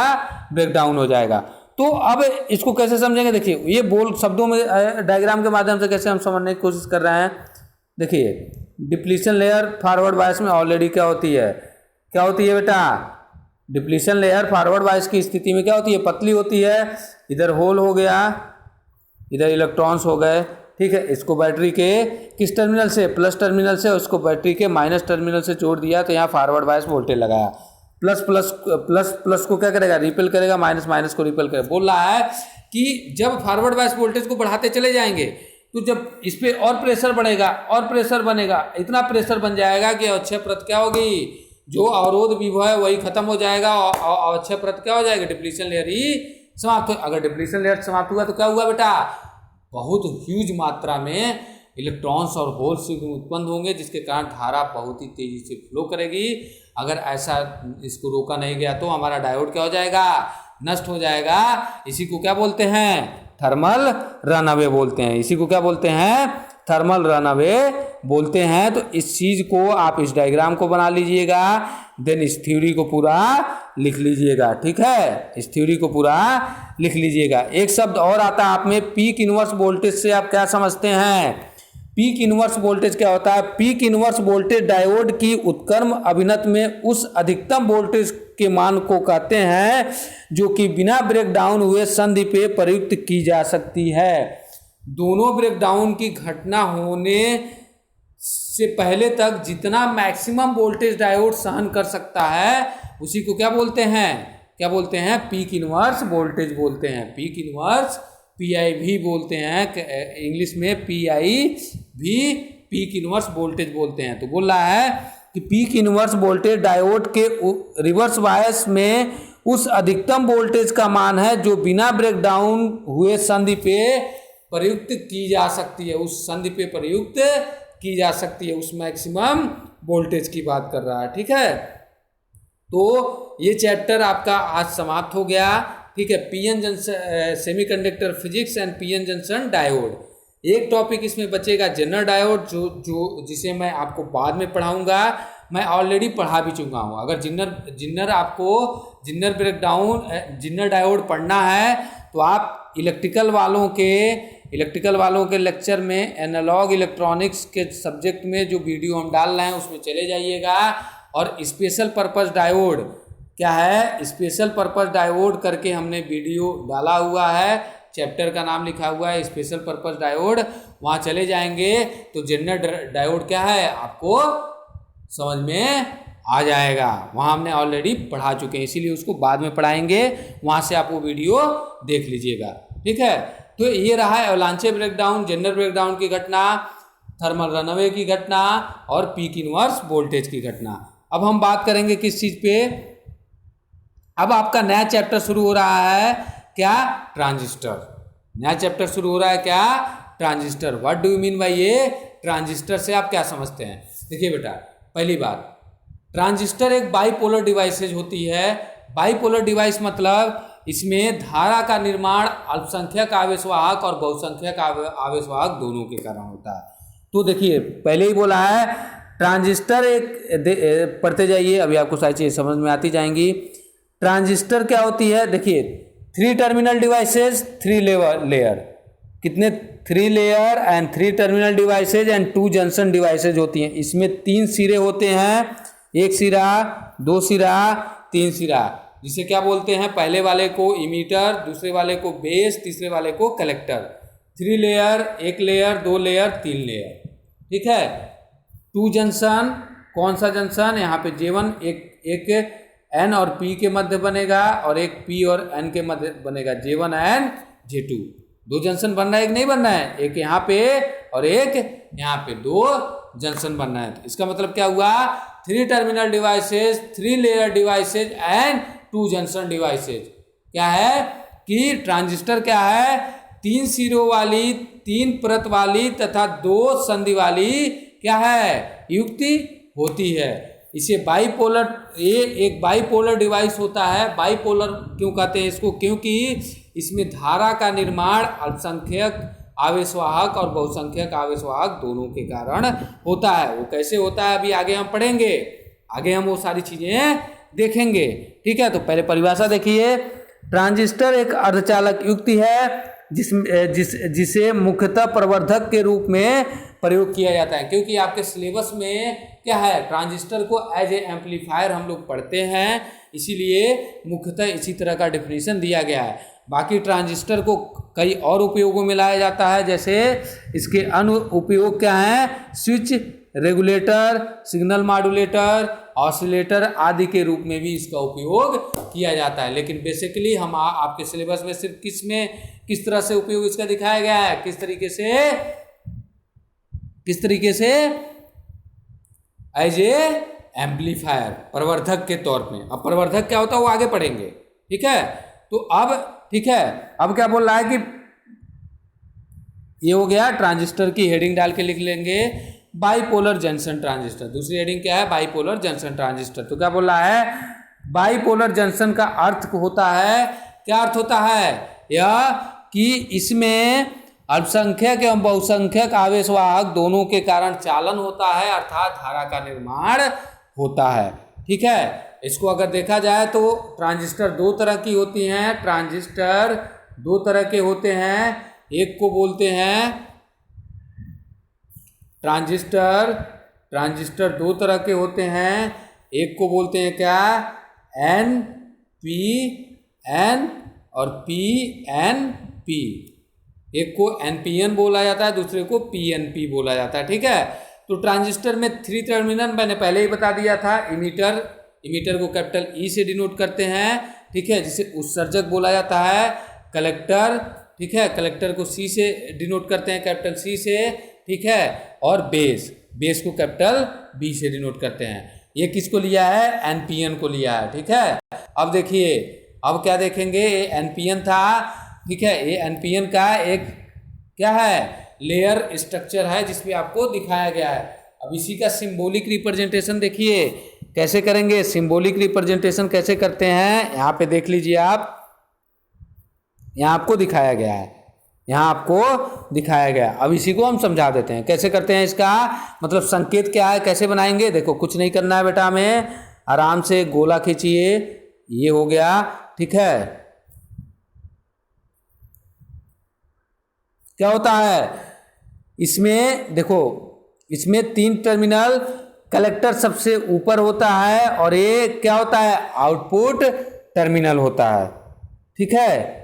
ब्रेक डाउन हो जाएगा। तो अब इसको कैसे समझेंगे? देखिए, ये बोल शब्दों में डायग्राम के माध्यम से कैसे हम समझने की कोशिश कर रहे हैं। देखिए, डिप्लीशन लेयर फॉरवर्ड बायस में ऑलरेडी क्या होती है, क्या होती है बेटा? डिप्लीशन लेयर फॉरवर्ड बायस की स्थिति में क्या होती है? पतली होती है। इधर होल हो गया, इधर इलेक्ट्रॉन्स हो गए। ठीक है, इसको बैटरी के किस टर्मिनल से? प्लस टर्मिनल से, उसको बैटरी के माइनस टर्मिनल से जोड़ दिया तो यहाँ फॉरवर्ड बायस वोल्टेज लगाया। प्लस प्लस प्लस प्लस को क्या करेगा? रिपेल करेगा, माइनस माइनस को रिपेल करेगा। बोल रहा है कि जब फॉरवर्ड बायस वोल्टेज को बढ़ाते चले जाएंगे तो जब इस पर और प्रेशर बढ़ेगा और प्रेशर बनेगा, इतना प्रेशर बन जाएगा कि अक्षय प्रत क्या होगी, जो अवरोध विभव है वही खत्म हो जाएगा और अक्षय प्रत क्या हो जाएगा? डिप्लीशन लेयर ही समाप्त हो। अगर डिप्लीशन लेयर समाप्त हुआ तो क्या हुआ बेटा? बहुत ह्यूज मात्रा में इलेक्ट्रॉन्स और होल्स उत्पन्न होंगे, जिसके कारण धारा बहुत ही तेजी से फ्लो करेगी। अगर ऐसा इसको रोका नहीं गया तो हमारा डायोड क्या हो जाएगा? नष्ट हो जाएगा। इसी को क्या बोलते हैं? थर्मल रनअवे बोलते हैं। इसी को क्या बोलते हैं? थर्मल रनअवे बोलते हैं। तो इस चीज को आप इस डायग्राम को बना लीजिएगा, देन इस थ्योरी को पूरा लिख लीजिएगा। ठीक है, इस थ्योरी को पूरा लिख लीजिएगा। एक शब्द और आता है आप में, पीक इनवर्स वोल्टेज से आप क्या समझते हैं? पीक इनवर्स वोल्टेज क्या होता है? पीक इनवर्स वोल्टेज डायोड की उत्क्रम अभिनत में उस अधिकतम वोल्टेज के मान को कहते हैं जो कि बिना ब्रेकडाउन हुए संधि पे प्रयुक्त की जा सकती है। दोनों ब्रेकडाउन की घटना होने से पहले तक जितना मैक्सिमम वोल्टेज डायोड सहन कर सकता है उसी को क्या बोलते हैं? क्या बोलते हैं? पीक इनवर्स वोल्टेज बोलते हैं। पीक इनवर्स पीआई भी बोलते हैं, इंग्लिश में पीआई भी पीक इनवर्स वोल्टेज बोलते हैं। तो बोल रहा है कि पीक इनवर्स वोल्टेज डायोड के रिवर्स बायस में उस अधिकतम वोल्टेज का मान है जो बिना ब्रेकडाउन हुए संधि पे प्रयुक्त की जा सकती है। उस संधि पे प्रयुक्त की जा सकती है, उस मैक्सिमम वोल्टेज की बात कर रहा है। ठीक है, तो ये चैप्टर आपका आज समाप्त हो गया। ठीक है, PN junction semiconductor physics and PN junction diode. एक टॉपिक इसमें बचेगा जेनर डायोड, जिसे मैं आपको बाद में पढ़ाऊंगा। मैं ऑलरेडी पढ़ा भी चुका हूँ। अगर जिन्नर ब्रेकडाउन जिन्नर डायोड पढ़ना है तो आप इलेक्ट्रिकल वालों के लेक्चर में एनालॉग इलेक्ट्रॉनिक्स के सब्जेक्ट में जो वीडियो हम डाल रहे हैं उसमें चले जाइएगा। और स्पेशल पर्पस डायोड क्या है, स्पेशल पर्पस डायोड करके हमने वीडियो डाला हुआ है, चैप्टर का नाम लिखा हुआ है स्पेशल पर्पस डायोड। वहाँ चले जाएंगे तो जेनर डायोड क्या है आपको समझ में आ जाएगा। वहाँ हमने ऑलरेडी पढ़ा चुके हैं, इसीलिए उसको बाद में पढ़ाएंगे। वहाँ से आप वो वीडियो देख लीजिएगा। ठीक है, तो ये रहा एवलांचे ब्रेकडाउन, जेनर ब्रेकडाउन की घटना, थर्मल रनअवे की घटना और पीक इनवर्स वोल्टेज की घटना। अब हम बात करेंगे किस चीज़ पे? अब आपका नया चैप्टर शुरू हो रहा है क्या? ट्रांजिस्टर। नया चैप्टर शुरू हो रहा है क्या? Transistor. What do you mean by ये ट्रांजिस्टर से आप क्या समझते हैं? देखिए बेटा, पहली बात, ट्रांजिस्टर एक बाइपोलर डिवाइसेज होती है। बाइपोलर डिवाइस मतलब इसमें धारा का निर्माण अल्पसंख्यक आवेशवाहक और बहुसंख्यक आवेशवाहक दोनों के कारण होता है। तो देखिए, पहले ही बोला है ट्रांजिस्टर एक पढ़ते जाइए, अभी आपको सारी चीज़ें समझ में आती जाएंगी। ट्रांजिस्टर क्या होती है? देखिए, 3 टर्मिनल डिवाइसेज 3 लेयर, कितने 3 layer and 3 terminal devices and 2 junction devices होती हैं। इसमें 3 सिरे होते हैं, एक सिरा, 2 सिरा, 3 सिरा, जिसे क्या बोलते हैं? पहले वाले को इमीटर, दूसरे वाले को बेस, तीसरे वाले को collector. 3 layer, 1 layer, 2 layer, 3 layer. ठीक है, 2 जंक्शन, कौन सा जंक्शन? यहाँ पे J1 एक N और P के मध्य बनेगा और एक P और N के मध्य बनेगा, J1 एंड J2। 2 जंक्शन बन रहा है, एक नहीं बन रहा है, एक यहाँ पे और एक यहाँ पे, 2 जंक्शन बन रहा है। तो इसका मतलब क्या हुआ? 3 terminal devices, 3 layer devices and 2 junction devices. क्या है कि ट्रांजिस्टर क्या है, 3 सिरों वाली, 3 परत वाली तथा 2 संधि वाली क्या है, युक्ति होती है। इसे बाइपोलर, ये एक बाइपोलर डिवाइस होता है। बाइपोलर क्यों कहते हैं इसको, क्योंकि इसमें धारा का निर्माण अल्पसंख्यक आवेशवाहक और बहुसंख्यक आवेशवाहक दोनों के कारण होता है। वो कैसे होता है अभी आगे हम पढ़ेंगे, आगे हम वो सारी चीजें देखेंगे। ठीक है, तो पहले परिभाषा देखिए। ट्रांजिस्टर एक अर्धचालक युक्ति है जिसे मुख्यतः प्रवर्धक के रूप में प्रयोग किया जाता है। क्योंकि आपके सिलेबस में क्या है, ट्रांजिस्टर को एज ए एम्पलीफायर हम लोग पढ़ते हैं, इसीलिए मुख्यतः इसी तरह का डेफिनेशन दिया गया है। बाकी ट्रांजिस्टर को कई और उपयोगों में लाया जाता है, जैसे इसके अन्य उपयोग क्या हैं, switch, regulator, signal modulator, oscillator आदि के रूप में भी इसका उपयोग किया जाता है। लेकिन बेसिकली हम आपके सिलेबस में सिर्फ किस तरह से उपयोग इसका दिखाया गया है, किस तरीके से एज ए एम्पलीफायर, प्रवर्धक के तौर पे। अब प्रवर्धक क्या होता है वो आगे पढ़ेंगे। ठीक है, तो अब ठीक है, अब क्या बोल रहा है कि ये हो गया, ट्रांजिस्टर की हेडिंग डाल के लिख लेंगे बाइपोलर जंक्शन ट्रांजिस्टर। दूसरी हेडिंग क्या है, बाइपोलर जंक्शन ट्रांजिस्टर। तो क्या बोल रहा है, बाइपोलर जंक्शन का अर्थ होता है, क्या अर्थ होता है, यह कि इसमें अल्पसंख्यक एवं बहुसंख्यक आवेशवाहक दोनों के कारण चालन होता है, अर्थात धारा का निर्माण होता है। ठीक है, इसको अगर देखा जाए तो ट्रांजिस्टर 2 तरह की होती हैं। ट्रांजिस्टर 2 तरह के होते हैं। एक को बोलते हैं ट्रांजिस्टर 2 तरह के होते हैं। एक को बोलते हैं क्या, एन पी एन और पी एन पी। एक को एनपीएन बोला जाता है, दूसरे को पीएनपी बोला जाता है। ठीक है, तो ट्रांजिस्टर में 3 टर्मिनल मैंने पहले ही बता दिया था। इमीटर को कैपिटल ई से डिनोट करते हैं। ठीक है, जिसे उत्सर्जक बोला जाता है। कलेक्टर, ठीक है, कलेक्टर को सी से डिनोट करते हैं, कैपिटल सी से। ठीक है, और बेस को कैपिटल बी से डिनोट करते हैं। ये किसको लिया है, एनपीएन को लिया है। ठीक है, अब देखिए, अब क्या देखेंगे, ये एनपीएन था। ठीक है, ये एनपीएन का एक क्या है, लेयर स्ट्रक्चर है जिसमें आपको दिखाया गया है। अब इसी का सिंबॉलिक रिप्रेजेंटेशन देखिए कैसे करेंगे। सिंबॉलिक रिप्रेजेंटेशन कैसे करते हैं, यहाँ पे देख लीजिए आप, यहाँ आपको दिखाया गया है, यहाँ आपको दिखाया गया। अब इसी को हम समझा देते हैं कैसे करते हैं, इसका मतलब संकेत क्या है, कैसे बनाएंगे। देखो, कुछ नहीं करना है बेटा, हमें आराम से गोला खींचिए, ये हो गया। ठीक है, क्या होता है इसमें, देखो इसमें 3 टर्मिनल, कलेक्टर सबसे ऊपर होता है और ये क्या होता है, आउटपुट टर्मिनल होता है। ठीक है,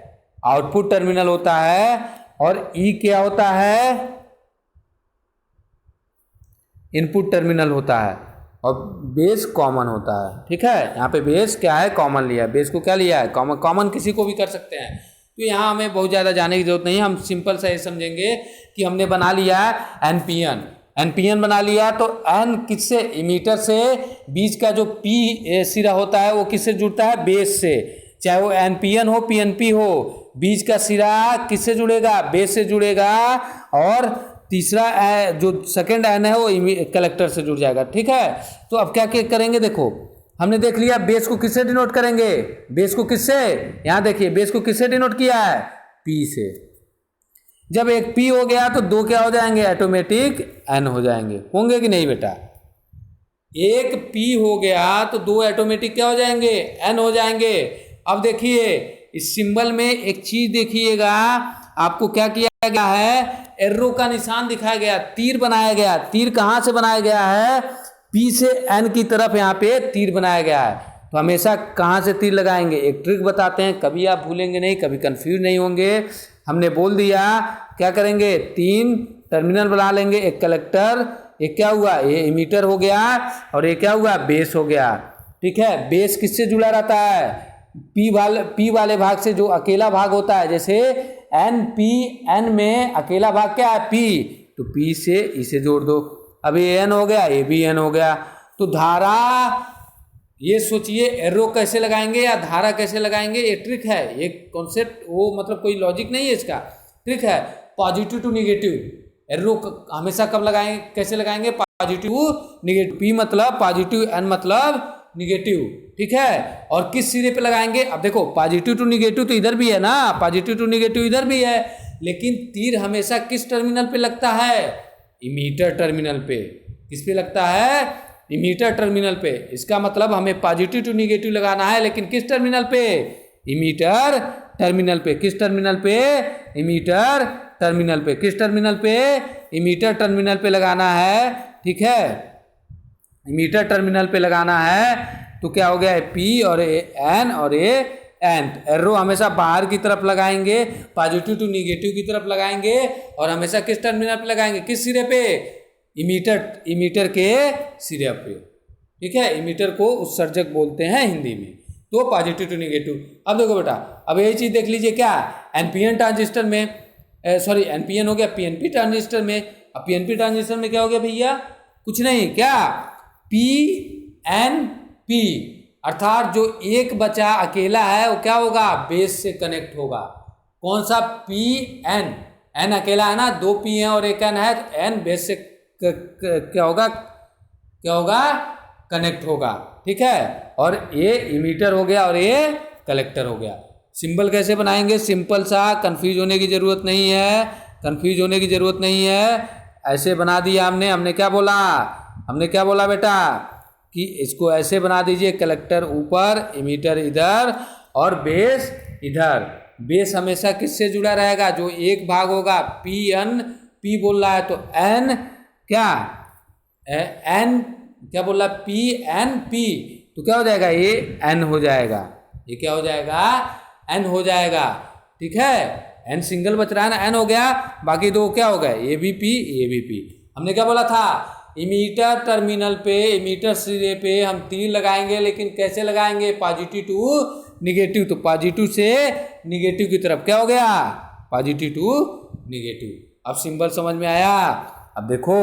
आउटपुट टर्मिनल होता है। और ई क्या होता है, इनपुट टर्मिनल होता है। और बेस कॉमन होता है। ठीक है, यहाँ पे बेस क्या है, कॉमन लिया है। बेस को क्या लिया है, कॉमन किसी को भी कर सकते हैं। तो यहाँ हमें बहुत ज़्यादा जाने की जरूरत नहीं है, हम सिंपल सा ये समझेंगे कि हमने बना लिया है एनपीएन बना लिया। तो एन किससे, इमीटर से। बीच का जो पी सिरा होता है वो किससे जुड़ता है, बेस से। चाहे वो एनपीएन हो पीएनपी हो, बीच का सिरा किससे जुड़ेगा, बेस से जुड़ेगा। और तीसरा जो सेकंड एन है वो कलेक्टर से जुड़ जाएगा। ठीक है, तो अब क्या करेंगे, देखो हमने देख लिया बेस को किससे डिनोट करेंगे, बेस को किससे, यहाँ देखिए बेस को किससे डिनोट किया है, पी से। जब एक पी हो गया तो 2 क्या हो जाएंगे, ऑटोमेटिक एन हो जाएंगे। होंगे कि नहीं बेटा, एक पी हो गया तो 2 ऑटोमेटिक क्या हो जाएंगे, एन हो जाएंगे। अब देखिए इस सिंबल में एक चीज देखिएगा, आपको क्या किया गया है, एर्रो का निशान दिखाया गया, तीर बनाया गया। तीर कहाँ से बनाया गया है, पी से एन की तरफ यहाँ पे तीर बनाया गया है। तो हमेशा कहाँ से तीर लगाएंगे, एक ट्रिक बताते हैं, कभी आप भूलेंगे नहीं, कभी कंफ्यूज नहीं होंगे। हमने बोल दिया क्या करेंगे, 3 टर्मिनल बना लेंगे, एक कलेक्टर, एक क्या हुआ, ये इमीटर हो गया, और ये क्या हुआ, बेस हो गया। ठीक है, बेस किससे जुड़ा रहता है, पी वाले भाग से, जो अकेला भाग होता है। जैसे एन पी एन में अकेला भाग क्या है, पी, तो पी से इसे जोड़ दो। अब ये एन हो गया, ये भी एन हो गया। तो धारा ये सोचिए एरो कैसे लगाएंगे या धारा कैसे लगाएंगे, ये ट्रिक है, ये कॉन्सेप्ट वो मतलब कोई लॉजिक नहीं है इसका, ट्रिक है। पॉजिटिव टू निगेटिव एरो हमेशा कब लगाएंगे, कैसे लगाएंगे, पॉजिटिव निगेटिव, पी मतलब पॉजिटिव, एन मतलब निगेटिव, ठीक है। और किस सिरे पे लगाएंगे, अब देखो पॉजिटिव टू निगेटिव तो इधर भी है ना, पॉजिटिव टू निगेटिव इधर भी है, लेकिन तीर हमेशा किस टर्मिनल पे लगता है, इमीटर टर्मिनल पे। किस पे लगता है, इमीटर टर्मिनल पे। इसका मतलब हमें पॉजिटिव टू निगेटिव लगाना है, लेकिन किस टर्मिनल पे, इमीटर टर्मिनल पे। किस टर्मिनल पे, इमीटर टर्मिनल पे। किस टर्मिनल पे, इमीटर टर्मिनल पे लगाना है, ठीक है, इमीटर टर्मिनल पे लगाना है। तो क्या हो गया, पी और एन और एन। एरो हमेशा बाहर की तरफ लगाएंगे, पॉजिटिव टू निगेटिव की तरफ लगाएंगे, और हमेशा किस टर्मिनल पे लगाएंगे, किस सिरे पे, इमीटर के सिरे पे, ठीक है। इमीटर को उत्सर्जक बोलते हैं हिंदी में। तो पॉजिटिव टू निगेटिव। अब देखो बेटा, अब यही चीज देख लीजिए, क्या एनपीएन ट्रांजिस्टर में, सॉरी एनपीएन हो गया पीएनपी ट्रांजिस्टर में। अब पीएनपी ट्रांजिस्टर में क्या हो गया भैया, कुछ नहीं, क्या पी एन पी, अर्थात जो एक बचा अकेला है वो क्या होगा, बेस से कनेक्ट होगा। कौन सा, पी एन, एन अकेला है ना, दो पी है और एक एन है, तो एन बेस से क्या होगा, क्या होगा, कनेक्ट होगा, ठीक है। और ये इमीटर हो गया और ये कलेक्टर हो गया। सिंबल कैसे बनाएंगे, सिंपल सा, कंफ्यूज होने की जरूरत नहीं है, कंफ्यूज होने की जरूरत नहीं है, ऐसे बना दिया हमने। हमने क्या बोला, हमने क्या बोला बेटा, कि इसको ऐसे बना दीजिए, कलेक्टर ऊपर, इमीटर इधर और बेस इधर। बेस हमेशा किससे जुड़ा रहेगा, जो एक भाग होगा, पी एन पी बोल रहा है तो एन क्या, एन क्या बोल रहा है, पी एन पी, तो क्या हो जाएगा, ये एन हो जाएगा, ये क्या हो जाएगा, एन हो जाएगा, ठीक है। एन सिंगल बच रहा है ना, एन हो गया, बाकी दो क्या हो गए, A B P, A B P. हमने क्या बोला था, इमीटर टर्मिनल पे, इमीटर सिरे पे हम तीर लगाएंगे, लेकिन कैसे लगाएंगे, पॉजिटिव टू निगेटिव। तो पॉजिटिव से निगेटिव की तरफ क्या हो गया, पॉजिटिव टू निगेटिव। अब सिंबल समझ में आया। अब देखो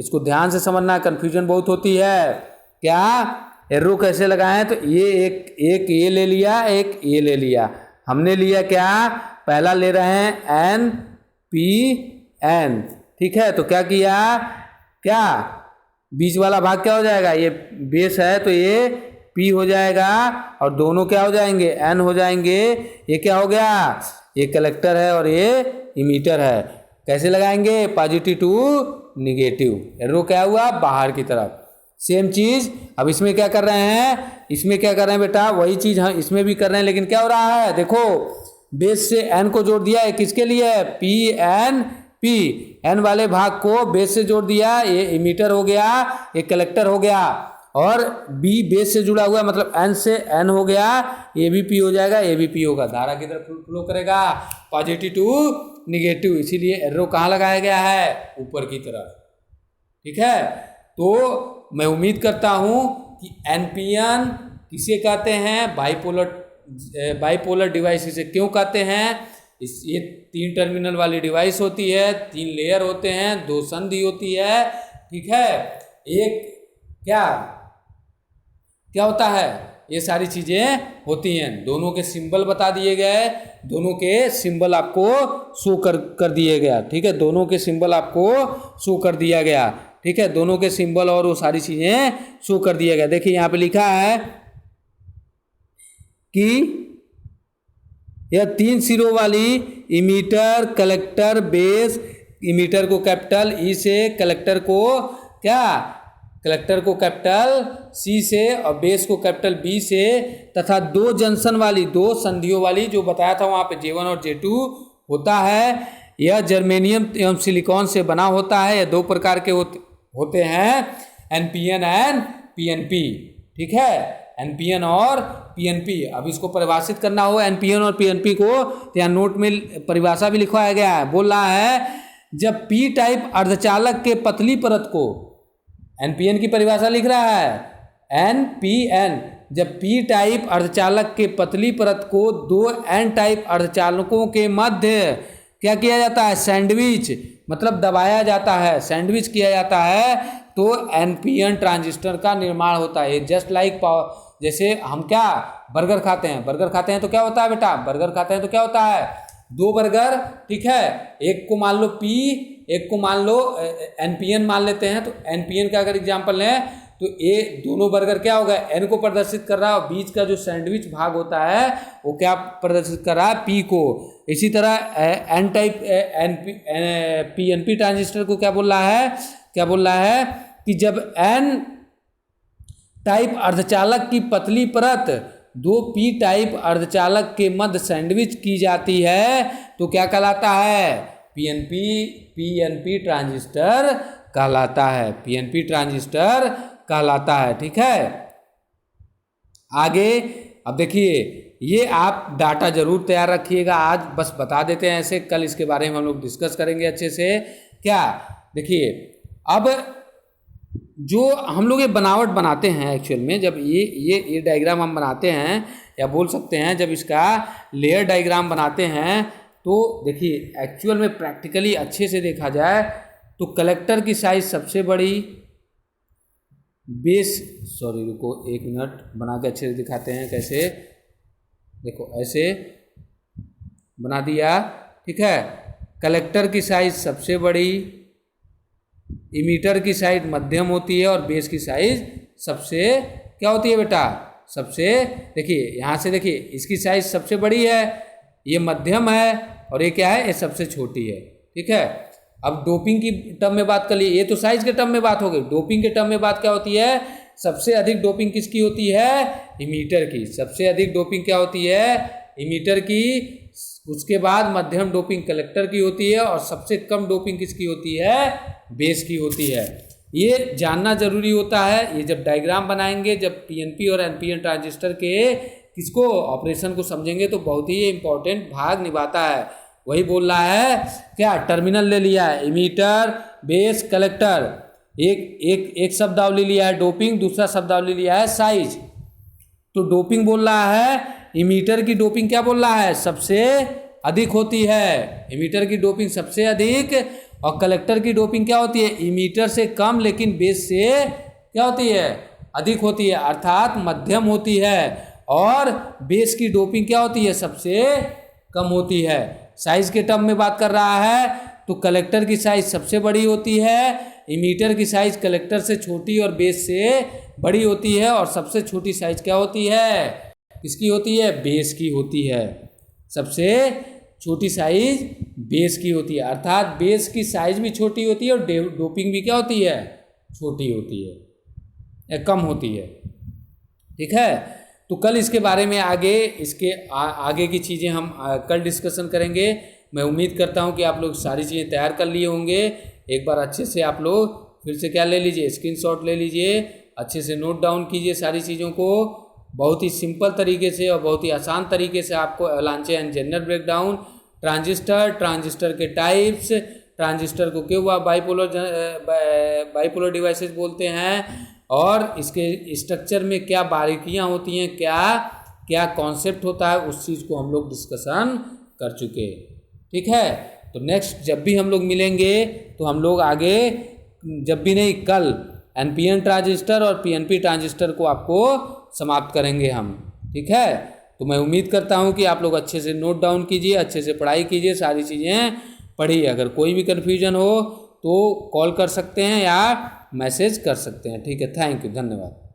इसको ध्यान से समझना, कंफ्यूजन बहुत होती है। क्या, एरो कैसे लगाएं, तो ये एक ये ले लिया, एक ये ले लिया। हमने लिया क्या, पहला ले रहे हैं एन पी एन, ठीक है। तो क्या किया, क्या बीच वाला भाग क्या हो जाएगा, ये बेस है तो ये पी हो जाएगा, और दोनों क्या हो जाएंगे, एन हो जाएंगे। ये क्या हो गया, ये कलेक्टर है और ये इमीटर है। कैसे लगाएंगे, पॉजिटिव टू निगेटिव। एरो क्या हुआ, बाहर की तरफ। सेम चीज अब इसमें क्या कर रहे हैं, इसमें क्या कर रहे हैं बेटा, वही चीज हम इसमें भी कर रहे हैं, लेकिन क्या हो रहा है, देखो बेस से एन को जोड़ दिया है, किसके लिए, पी एन पी, एन वाले भाग को बेस से जोड़ दिया, ये इमीटर हो गया, ये कलेक्टर हो गया, और बी बेस से जुड़ा हुआ मतलब एन से एन हो गया, ए बी पी हो जाएगा, ए बी पी होगा, धारा की तरफ फ्लो करेगा, पॉजिटिव टू निगेटिव। इसीलिए एरो कहाँ लगाया गया है, ऊपर की तरफ, ठीक है। तो मैं उम्मीद करता हूँ कि एनपीएन किसे कहते हैं, बाइपोलर डिवाइस इसे क्यों कहते हैं। ये तीन टर्मिनल वाली डिवाइस होती है, तीन लेयर होते हैं, दो संधि होती है, ठीक है। एक क्या होता है, ये सारी चीजें होती हैं। दोनों के सिंबल बता दिए गए, दोनों के सिंबल आपको शो कर दिए गया, ठीक है। दोनों के सिंबल आपको शो कर दिया गया, ठीक है। दोनों के सिंबल और वो सारी चीजें शो कर दिया गया। देखिए यहाँ पे लिखा है कि यह तीन सिरों वाली इमीटर, कलेक्टर, बेस, इमीटर को कैपिटल ई से, कलेक्टर को क्या, कलेक्टर को कैपिटल सी से और बेस को कैपिटल बी से, तथा दो जंक्शन वाली, दो संधियों वाली, जो बताया था वहाँ पे J1 और J2 होता है। यह जर्मेनियम एवं सिलिकॉन से बना होता है। यह दो प्रकार के होते हैं, एनपीएन एंड पीएनपी, ठीक है, एनपीएन और पीएनपी। अब इसको परिभाषित करना हो एनपीएन और पीएनपी को, तो यहाँ नोट में परिभाषा भी लिखवाया गया है। बोल रहा है जब पी टाइप अर्धचालक के पतली परत को, एनपीएन की परिभाषा लिख रहा है एनपीएन, जब पी टाइप अर्धचालक के पतली परत को दो एन टाइप अर्धचालकों के मध्य क्या किया जाता है, सैंडविच, मतलब दबाया जाता है, सैंडविच किया जाता है, तो एनपीएन ट्रांजिस्टर का निर्माण होता है। जस्ट लाइक जैसे हम क्या बर्गर खाते हैं, बर्गर खाते हैं तो क्या होता है बेटा, बर्गर खाते हैं तो क्या होता है, 2 बर्गर, ठीक है, एक को मान लो P, एक को मान लो NPN मान लेते हैं। तो NPN का अगर एग्जाम्पल लें तो ये दोनों बर्गर क्या होगा, N को प्रदर्शित कर रहा है और बीच का जो सैंडविच भाग होता है वो क्या प्रदर्शित कर रहा है, P को। इसी तरह N टाइप PNP ट्रांजिस्टर को क्या बोल रहा है, क्या बोल रहा है कि जब N टाइप अर्धचालक की पतली परत 2 P टाइप अर्धचालक के मध्य सैंडविच की जाती है तो क्या कहलाता है, PNP ट्रांजिस्टर कहलाता है, PNP ट्रांजिस्टर कहलाता है। ठीक है, आगे अब देखिए, ये आप डाटा जरूर तैयार रखिएगा, आज बस बता देते हैं ऐसे, कल इसके बारे में हम लोग डिस्कस करेंगे अच्छे से। क्या देखिए, अब जो हम लोग ये बनावट बनाते हैं एक्चुअल में, जब ये डायग्राम हम बनाते हैं, या बोल सकते हैं जब इसका लेयर डायग्राम बनाते हैं, तो देखिए एक्चुअल में प्रैक्टिकली अच्छे से देखा जाए तो कलेक्टर की साइज सबसे बड़ी, बेस, सॉरी रुको 1 मिनट, बना के अच्छे से दिखाते हैं कैसे, देखो ऐसे बना दिया, ठीक है, कलेक्टर की साइज सबसे बड़ी, इमीटर की साइज मध्यम होती है और बेस की साइज सबसे क्या होती है बेटा, सबसे, देखिए यहाँ से देखिए इसकी साइज सबसे बड़ी है, ये मध्यम है और ये क्या है, ये सबसे छोटी है। ठीक है, अब डोपिंग की टर्म में बात कर लिए, ये तो साइज के टर्म में बात हो गई, डोपिंग के टर्म में बात क्या होती है, सबसे अधिक डोपिंग किसकी होती है, इमीटर की, सबसे अधिक डोपिंग क्या होती है, इमीटर की, उसके बाद मध्यम डोपिंग कलेक्टर की होती है और सबसे कम डोपिंग किसकी होती है, बेस की होती है। ये जानना जरूरी होता है, ये जब डायग्राम बनाएंगे, जब PNP और NPN ट्रांजिस्टर के किसको ऑपरेशन को समझेंगे तो बहुत ही इंपॉर्टेंट भाग निभाता है। वही बोल रहा है क्या, टर्मिनल ले लिया है, इमीटर, बेस, कलेक्टर, एक शब्दावली लिया है डोपिंग, दूसरा शब्दावली लिया है साइज। तो डोपिंग बोल रहा है, इमीटर की डोपिंग क्या बोल रहा है, सबसे अधिक होती है, इमीटर की डोपिंग सबसे अधिक, और कलेक्टर की डोपिंग क्या होती है, इमीटर से कम लेकिन बेस से क्या होती है, अधिक होती है, अर्थात मध्यम होती है, और बेस की डोपिंग क्या होती है, सबसे कम होती है। साइज के टर्म में बात कर रहा है तो कलेक्टर की साइज सबसे बड़ी होती है, इमीटर की साइज कलेक्टर से छोटी और बेस से बड़ी होती है, और सबसे छोटी साइज क्या होती है, किसकी होती है, बेस की होती है, सबसे छोटी साइज बेस की होती है, अर्थात बेस की साइज भी छोटी होती है और डोपिंग भी क्या होती है, छोटी होती है या कम होती है। ठीक है, तो कल इसके बारे में आगे इसके आगे की चीज़ें हम कल डिस्कशन करेंगे। मैं उम्मीद करता हूं कि आप लोग सारी चीज़ें तैयार कर लिए होंगे। एक बार अच्छे से आप लोग फिर से क्या ले लीजिए, स्क्रीनशॉट ले लीजिए, अच्छे से नोट डाउन कीजिए सारी चीज़ों को, बहुत ही सिंपल तरीके से और बहुत ही आसान तरीके से आपको एवलांचे एंड जनरल ब्रेकडाउन, ट्रांजिस्टर के टाइप्स, ट्रांजिस्टर को क्यों बाइपोलर डिवाइसेस बोलते हैं, और इसके स्ट्रक्चर में क्या बारीकियां होती हैं, क्या क्या कॉन्सेप्ट होता है, उस चीज़ को हम लोग डिस्कशन कर चुके। ठीक है, तो नेक्स्ट जब भी हम लोग मिलेंगे तो हम लोग आगे, जब भी नहीं कल, NPN ट्रांजिस्टर और PNP ट्रांजिस्टर को आपको समाप्त करेंगे हम। ठीक है, तो मैं उम्मीद करता हूँ कि आप लोग अच्छे से नोट डाउन कीजिए, अच्छे से पढ़ाई कीजिए, सारी चीज़ें पढ़िए। अगर कोई भी कन्फ्यूजन हो तो कॉल कर सकते हैं या मैसेज कर सकते हैं। ठीक है, थैंक यू, धन्यवाद।